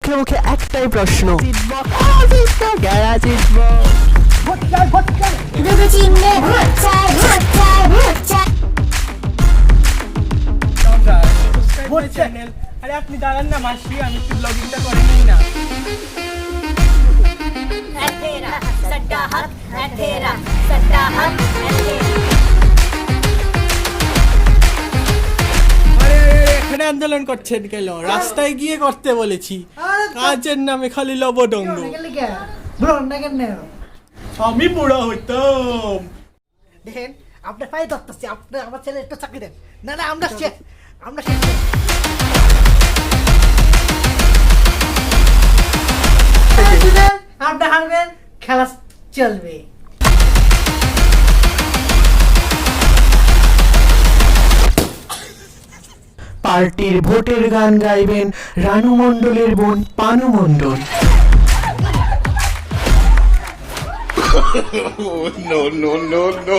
মুখে মুখে একটাই প্রশ্ন, আরে আপনি দাঁড়ান না মাসি, আমি একটু ব্লগিংটা করে নিই না। এখানে আন্দোলন করছেন কেন? রাস্তায় গিয়ে করতে বলেছি, কাজের নামে খালি লবডঙ্গ। আমি বুড়া হইতাম। দেখেন আপনার পায়ে ধরতেছি, আপনার আমার ছেলে একটু চাকরি দেন। না না আমরা আপনি হারবেন, খেলা চলবে। পার্টির ভোটের গান গাইবেন রানু মণ্ডলের বোন পানু মণ্ডল। No, no, no, no.